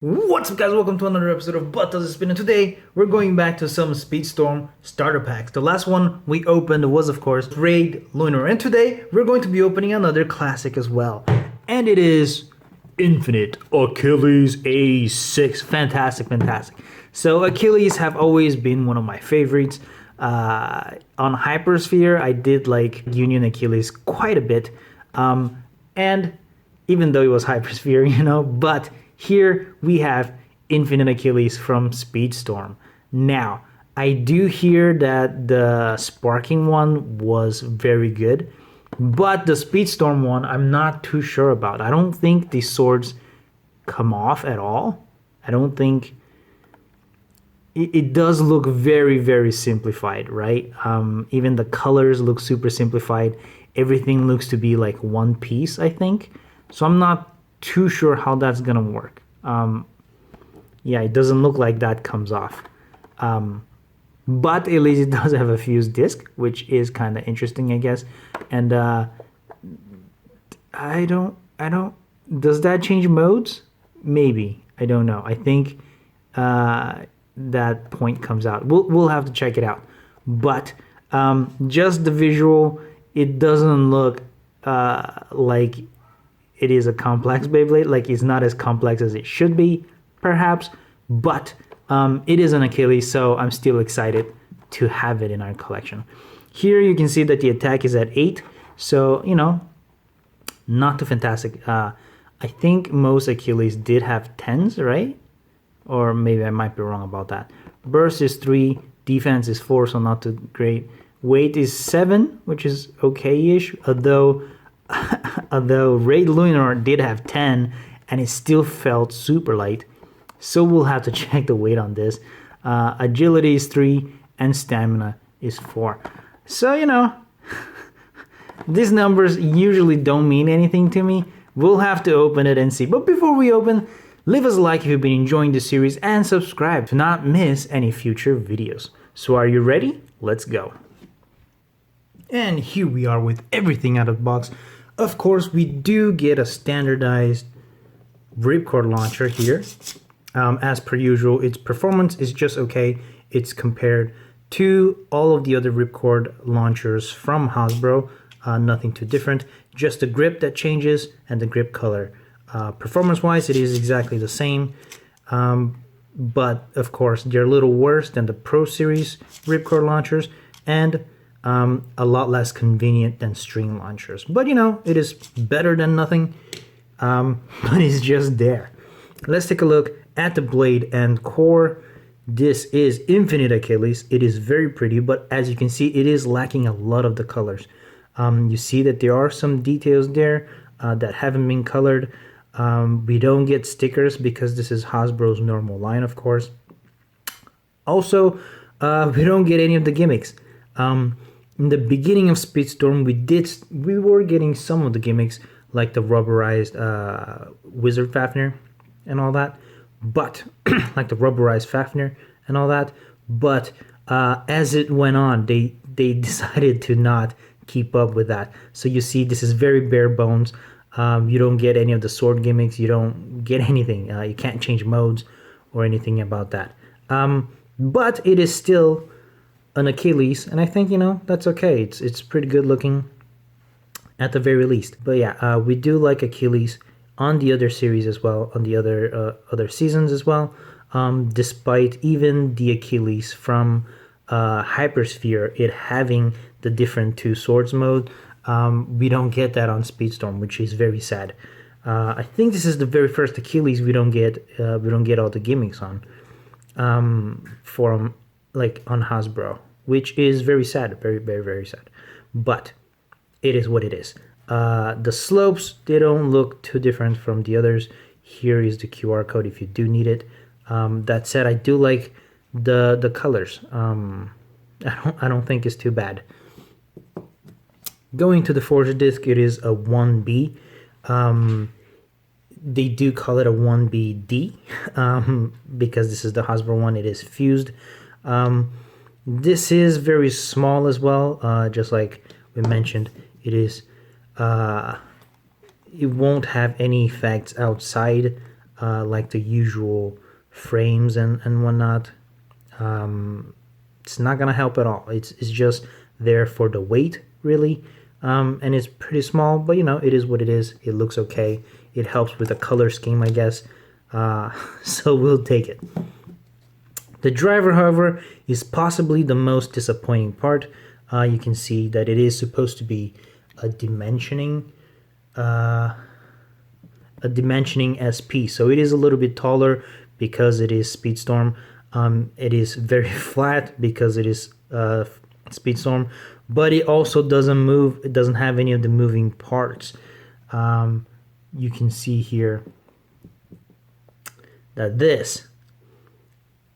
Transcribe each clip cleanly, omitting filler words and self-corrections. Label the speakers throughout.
Speaker 1: What's up, guys? Welcome to another episode of But Does It Spin, and today we're going back to some Speedstorm starter packs. The last one we opened was, of course, Raid Lunar, and today we're going to be opening another classic as well, and it is Infinite Achilles A6. Fantastic, fantastic. So Achilles have always been one of my favorites. On Hypersphere, I did like Union Achilles quite a bit, and even though it was Hypersphere, but here we have Infinite Achilles from Speedstorm. Now, I do hear that the Sparking one was very good, but the Speedstorm one, I'm not too sure about. I don't think the swords come off at all. I don't think... It does look very, very simplified, right? Even the colors look super simplified. Everything looks to be like one piece, I think. So I'm not too sure how that's gonna work. Yeah, it doesn't look like that comes off. But at least it does have a fused disc, which is kind of interesting, I guess. And I don't. Does that change modes? Maybe. I don't know. I think that point comes out. We'll have to check it out. But just the visual, it doesn't look like it is a complex Beyblade. Like, it's not as complex as it should be, perhaps, but it is an Achilles, so I'm still excited to have it in our collection. Here you can see that the attack is at 8, so, not too fantastic. I think most Achilles did have 10s, right? Or maybe I might be wrong about that. Burst is 3, defense is 4, so not too great. Weight is 7, which is okay-ish, although Raid Lunar did have 10 and it still felt super light, so we'll have to check the weight on this. Agility is 3 and stamina is 4. So, these numbers usually don't mean anything to me. We'll have to open it and see. But before we open, leave us a like if you've been enjoying this series and subscribe to not miss any future videos. So are you ready? Let's go. And here we are with everything out of the box. Of course, we do get a standardized ripcord launcher here. As per usual, its performance is just okay. It's compared to all of the other ripcord launchers from Hasbro. Nothing too different. Just the grip that changes and the grip color. Performance-wise, it is exactly the same. But, of course, they're a little worse than the Pro Series ripcord launchers. And a lot less convenient than string launchers. But it is better than nothing, but it's just there. Let's take a look at the blade and core. This is Infinite Achilles. It is very pretty, but as you can see, it is lacking a lot of the colors. You see that there are some details there that haven't been colored. We don't get stickers because this is Hasbro's normal line, of course. Also, we don't get any of the gimmicks. In the beginning of Speedstorm, we were getting some of the gimmicks, like the rubberized wizard Fafnir and all that, but like the rubberized Fafnir and all that. But as it went on, they decided to not keep up with that. So you see, this is very bare bones. You don't get any of the sword gimmicks. You don't get anything. You can't change modes or anything about that. But it is still an Achilles, and I think that's okay. It's pretty good looking at the very least. But yeah, we do like Achilles on the other series as well, on the other seasons as well. Despite even the Achilles from Hypersphere, it having the different two swords mode, we don't get that on Speedstorm, which is very sad. I think this is the very first Achilles we don't get all the gimmicks on, from like on Hasbro, which is very sad, very, very, very sad. But it is what it is. The slopes, they don't look too different from the others. Here is the QR code if you do need it. That said, I do like the colors. I don't think it's too bad. Going to the forged disc, it is a 1B. They do call it a 1BD because this is the Hasbro one. It is fused. This is very small as well, just like we mentioned. It is it won't have any effects outside like the usual frames and whatnot. It's not gonna help at all. It's just there for the weight, really, and it's pretty small, but you know, it is what it is. It looks okay. It helps with the color scheme, I guess. So we'll take it. The driver, however, is possibly the most disappointing part. You can see that it is supposed to be a dimensioning SP, so it is a little bit taller because it is Speedstorm. It is very flat because it is Speedstorm, but it also doesn't move. It doesn't have any of the moving parts. You can see here that this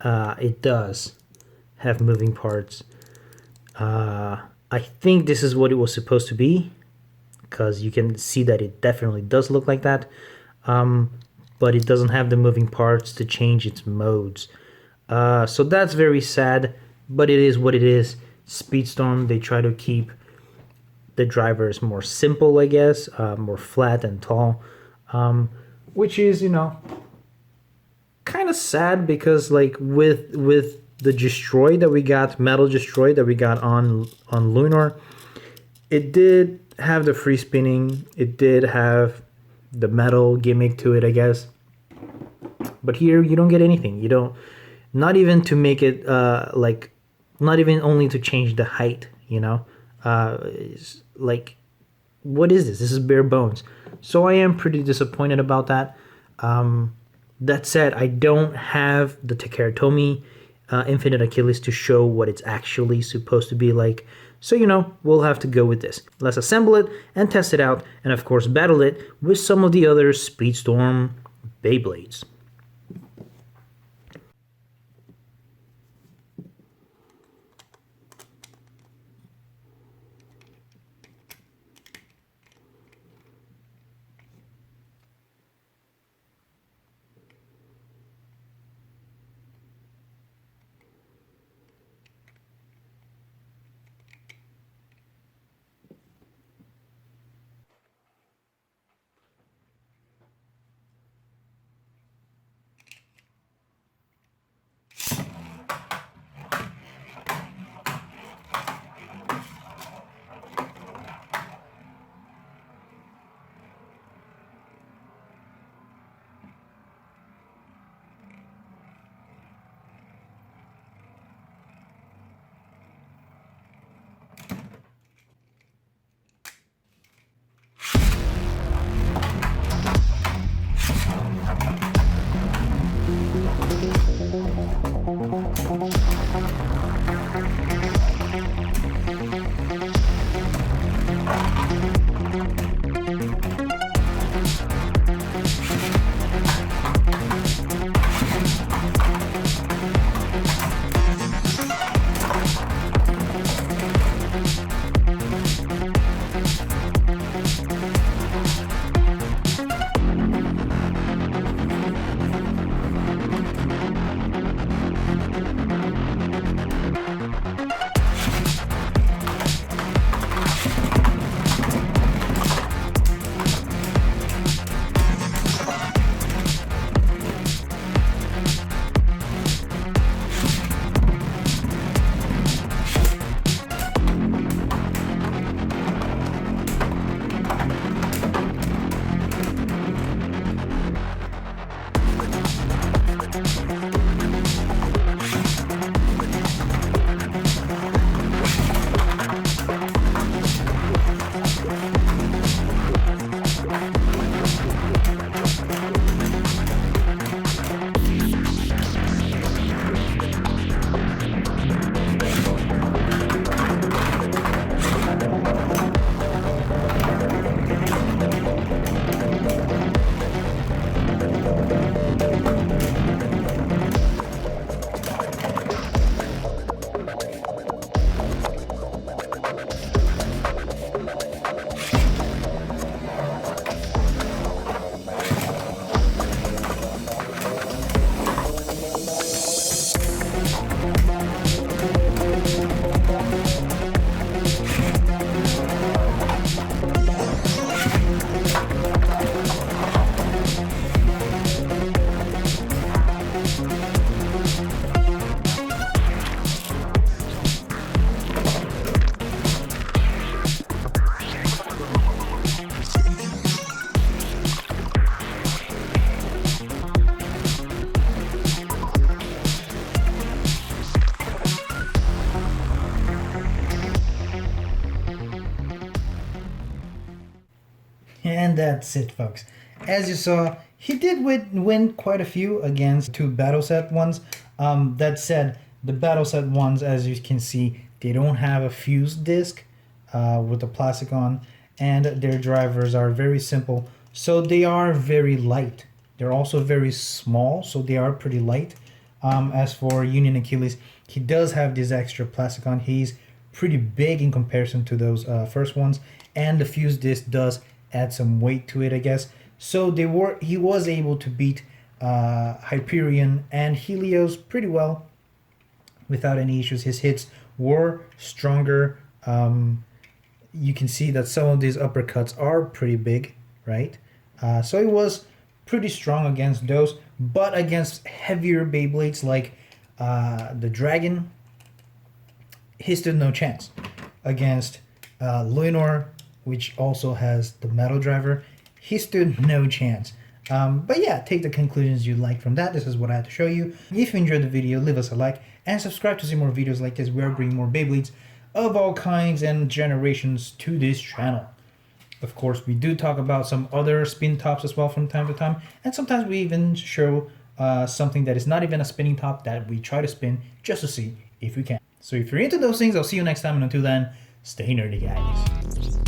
Speaker 1: it does have moving parts. I think this is what it was supposed to be, because you can see that it definitely does look like that, but it doesn't have the moving parts to change its modes. So that's very sad, but it is what it is. Speedstorm, they try to keep the drivers more simple, I guess, more flat and tall, which is, you know, kind of sad, because like with the Destroy that we got, Metal Destroy that we got on Lunar, it did have the free spinning, it did have the metal gimmick to it, I guess, but here you don't get anything. You don't, not even to make it like, not even only to change the height, you know. Like, what is this? This is bare bones. So I am pretty disappointed about that. That said, I don't have the Takeratomi Infinite Achilles to show what it's actually supposed to be like. So, you know, we'll have to go with this. Let's assemble it and test it out, and of course battle it with some of the other Speedstorm Beyblades. And that's it, folks. As you saw, he did win quite a few against 2 battle set ones. That said, the battle set ones, as you can see, they don't have a fuse disc with the plastic on, and their drivers are very simple, so they are very light. They're also very small, so they are pretty light. As for Union Achilles, he does have this extra plastic on. He's pretty big in comparison to those first ones, and the fuse disc does add some weight to it, I guess. So he was able to beat Hyperion and Helios pretty well without any issues. His hits were stronger. You can see that some of these uppercuts are pretty big, right? So he was pretty strong against those, but against heavier Beyblades like the Dragon, he stood no chance. Against Luinor, which also has the metal driver, he stood no chance. But yeah, take the conclusions you like from that. This is what I had to show you. If you enjoyed the video, leave us a like and subscribe to see more videos like this. We are bringing more Beyblades of all kinds and generations to this channel. Of course, we do talk about some other spin tops as well from time to time, and sometimes we even show something that is not even a spinning top that we try to spin just to see if we can. So if you're into those things, I'll see you next time, and until then, stay nerdy, guys.